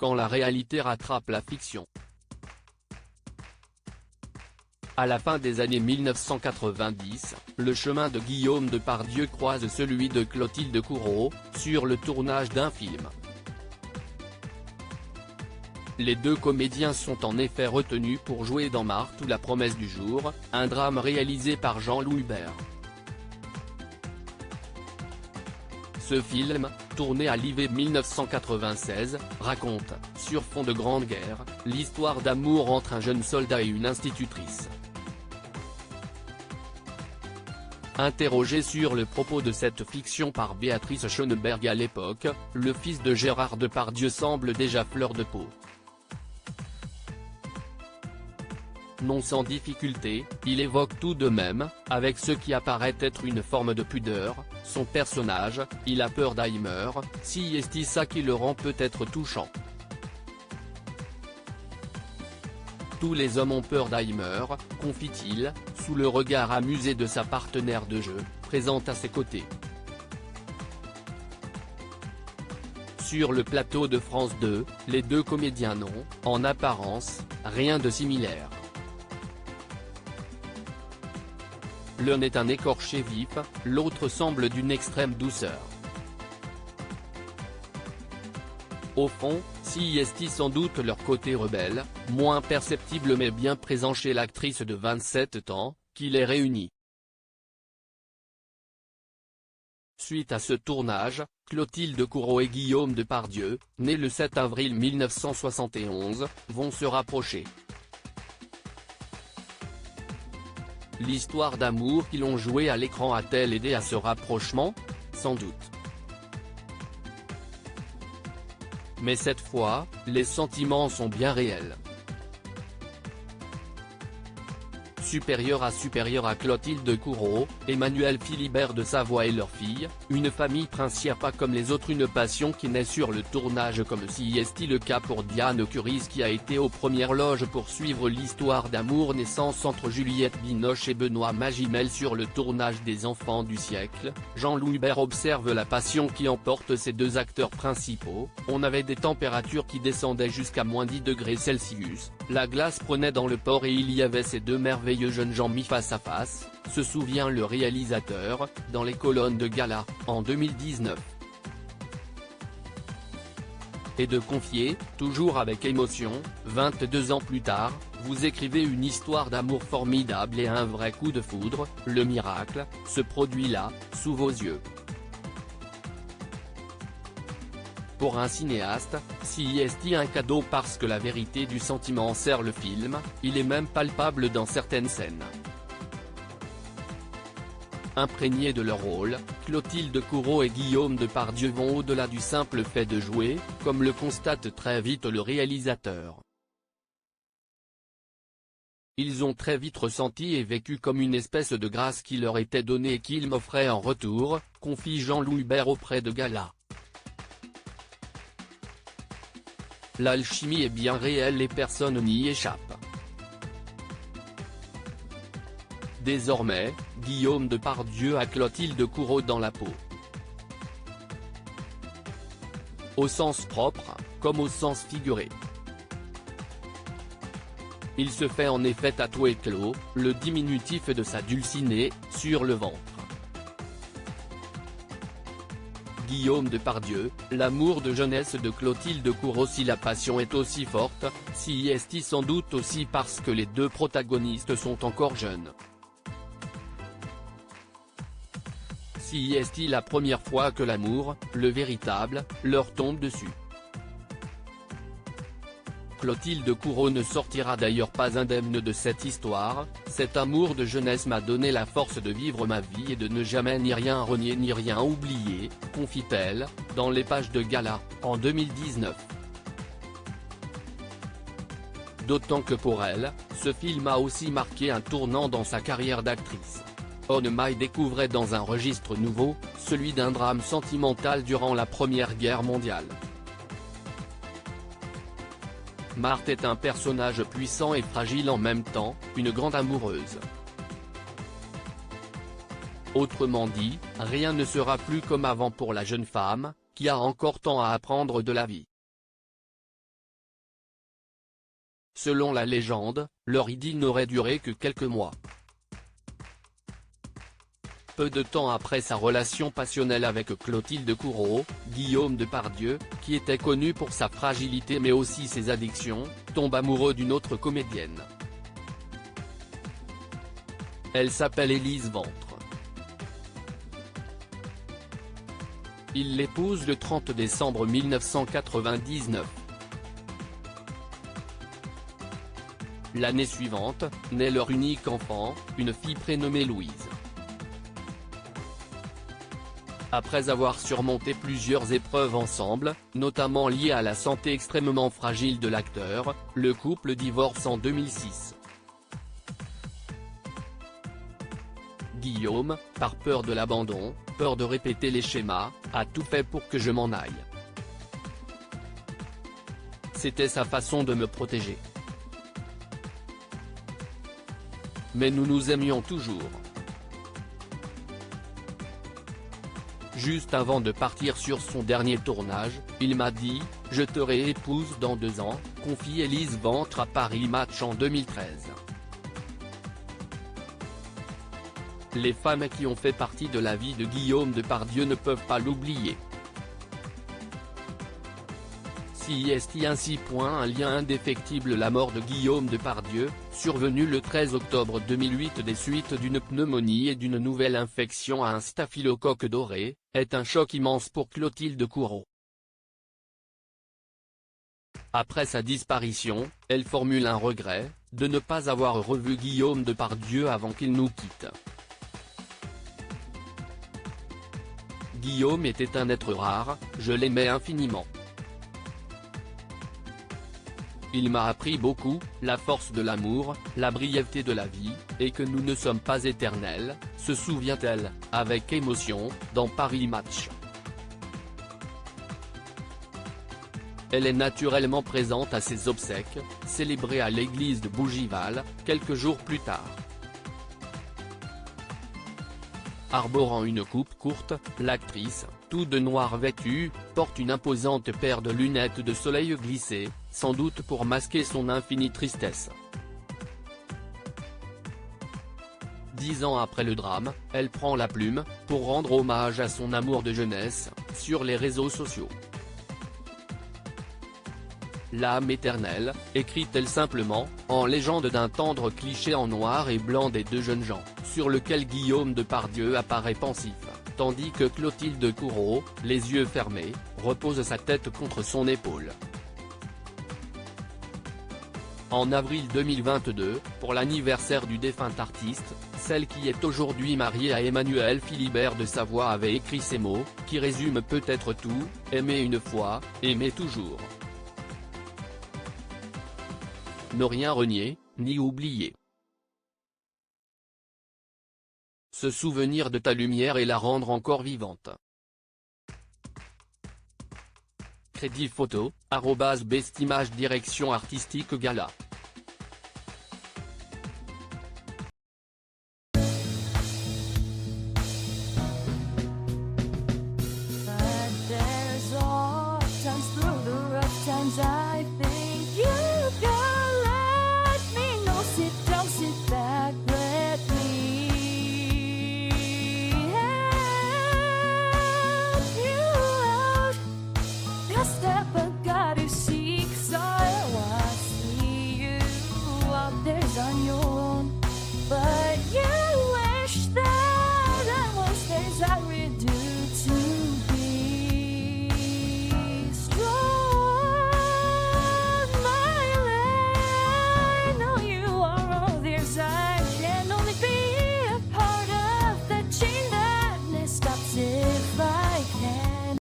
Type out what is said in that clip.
quand la réalité rattrape la fiction. À la fin des années 1990, le chemin de Guillaume Depardieu croise celui de Clotilde Courreau, sur le tournage d'un film. Les deux comédiens sont en effet retenus pour jouer dans Marthe ou La promesse du jour, un drame réalisé par Jean-Louis Hubert. Ce film, tourné à l'hiver 1996, raconte, sur fond de Grande Guerre, l'histoire d'amour entre un jeune soldat et une institutrice. Interrogé sur le propos de cette fiction par Béatrice Schoenberg à l'époque, le fils de Gérard Depardieu semble déjà fleur de peau. Non sans difficulté, il évoque tout de même, avec ce qui apparaît être une forme de pudeur, son personnage, il a peur d'Heimer, si est ça qui le rend peut-être touchant. Tous les hommes ont peur d'Heimer, confie-t-il, sous le regard amusé de sa partenaire de jeu, présente à ses côtés. Sur le plateau de France 2, les deux comédiens n'ont, en apparence, rien de similaire. L'un est un écorché vif, l'autre semble d'une extrême douceur. Au fond, si est sans doute leur côté rebelle, moins perceptible mais bien présent chez l'actrice de 27 ans, qui les réunit. Suite à ce tournage, Clotilde Courreau et Guillaume Depardieu, nés le 7 avril 1971, vont se rapprocher. L'histoire d'amour qu'ils ont jouée à l'écran a-t-elle aidé à ce rapprochement? Sans doute. Mais cette fois, les sentiments sont bien réels. Supérieur à Clotilde Courreau, Emmanuel Philibert de Savoie et leur fille, une famille princière pas comme les autres, une passion qui naît sur le tournage comme si est le cas pour Diane Curis qui a été aux premières loges pour suivre l'histoire d'amour naissance entre Juliette Binoche et Benoît Magimel sur le tournage des Enfants du siècle. Jean-Louis Hubert observe la passion qui emporte ces deux acteurs principaux, on avait des températures qui descendaient jusqu'à -10°C, la glace prenait dans le port et il y avait ces deux merveilleux jeunes gens mis face à face, se souvient le réalisateur, dans les colonnes de Gala, en 2019. Et de confier, toujours avec émotion, 22 ans plus tard, vous écrivez une histoire d'amour formidable et un vrai coup de foudre, le miracle, se produit là, sous vos yeux. Pour un cinéaste, si est un cadeau parce que la vérité du sentiment sert le film, il est même palpable dans certaines scènes. Imprégnés de leur rôle, Clotilde Courreau et Guillaume Depardieu vont au-delà du simple fait de jouer, comme le constate très vite le réalisateur. Ils ont très vite ressenti et vécu comme une espèce de grâce qui leur était donnée et qu'ils m'offraient en retour, confie Jean-Louis Hubert auprès de Gala. L'alchimie est bien réelle et personne n'y échappe. Désormais, Guillaume Depardieu a Clotilde Courreau dans la peau. Au sens propre, comme au sens figuré. Il se fait en effet tatouer Clo, le diminutif de sa dulcinée, sur le ventre. Guillaume Depardieu, l'amour de jeunesse de Clotilde Courreau. Si la passion est aussi forte, si est sans doute aussi parce que les deux protagonistes sont encore jeunes. Si est la première fois que l'amour, le véritable, leur tombe dessus. Clotilde Courreau ne sortira d'ailleurs pas indemne de cette histoire, cet amour de jeunesse m'a donné la force de vivre ma vie et de ne jamais ni rien renier ni rien oublier, confie-t-elle, dans les pages de Gala, en 2019. D'autant que pour elle, ce film a aussi marqué un tournant dans sa carrière d'actrice. On Mai découvrait dans un registre nouveau, celui d'un drame sentimental durant la Première Guerre mondiale. Marthe est un personnage puissant et fragile en même temps, une grande amoureuse. Autrement dit, rien ne sera plus comme avant pour la jeune femme, qui a encore tant à apprendre de la vie. Selon la légende, leur idylle n'aurait duré que quelques mois. Peu de temps après sa relation passionnelle avec Clotilde Courreau, Guillaume Depardieu, qui était connu pour sa fragilité mais aussi ses addictions, tombe amoureux d'une autre comédienne. Elle s'appelle Élise Ventre. Il l'épouse le 30 décembre 1999. L'année suivante, naît leur unique enfant, une fille prénommée Louise. Après avoir surmonté plusieurs épreuves ensemble, notamment liées à la santé extrêmement fragile de l'acteur, le couple divorce en 2006. Guillaume, par peur de l'abandon, peur de répéter les schémas, a tout fait pour que je m'en aille. C'était sa façon de me protéger. Mais nous nous aimions toujours. Juste avant de partir sur son dernier tournage, il m'a dit « Je te réépouse dans 2 ans », confie Élise Ventre à Paris Match en 2013. Les femmes qui ont fait partie de la vie de Guillaume Depardieu ne peuvent pas l'oublier. Si est ainsi. Un lien indéfectible. La mort de Guillaume Depardieu, survenue le 13 octobre 2008 des suites d'une pneumonie et d'une nouvelle infection à un staphylocoque doré, est un choc immense pour Clotilde Courreau. Après sa disparition, elle formule un regret, de ne pas avoir revu Guillaume Depardieu avant qu'il nous quitte. Guillaume était un être rare, je l'aimais infiniment. Il m'a appris beaucoup, la force de l'amour, la brièveté de la vie, et que nous ne sommes pas éternels, se souvient-elle, avec émotion, dans Paris Match. Elle est naturellement présente à ses obsèques, célébrées à l'église de Bougival, quelques jours plus tard. Arborant une coupe courte, l'actrice, tout de noir vêtue, porte une imposante paire de lunettes de soleil glissées, sans doute pour masquer son infinie tristesse. 10 ans après le drame, elle prend la plume, pour rendre hommage à son amour de jeunesse, sur les réseaux sociaux. L'âme éternelle, écrit-elle simplement, en légende d'un tendre cliché en noir et blanc des 2 jeunes gens, sur lequel Guillaume Depardieu apparaît pensif, tandis que Clotilde Courreau, les yeux fermés, repose sa tête contre son épaule. En avril 2022, pour l'anniversaire du défunt artiste, celle qui est aujourd'hui mariée à Emmanuel Philibert de Savoie avait écrit ces mots, qui résument peut-être tout: aimer une fois, aimer toujours. Ne rien renier, ni oublier. Se souvenir de ta lumière et la rendre encore vivante. Crédit photo, @bestimage direction artistique Gala.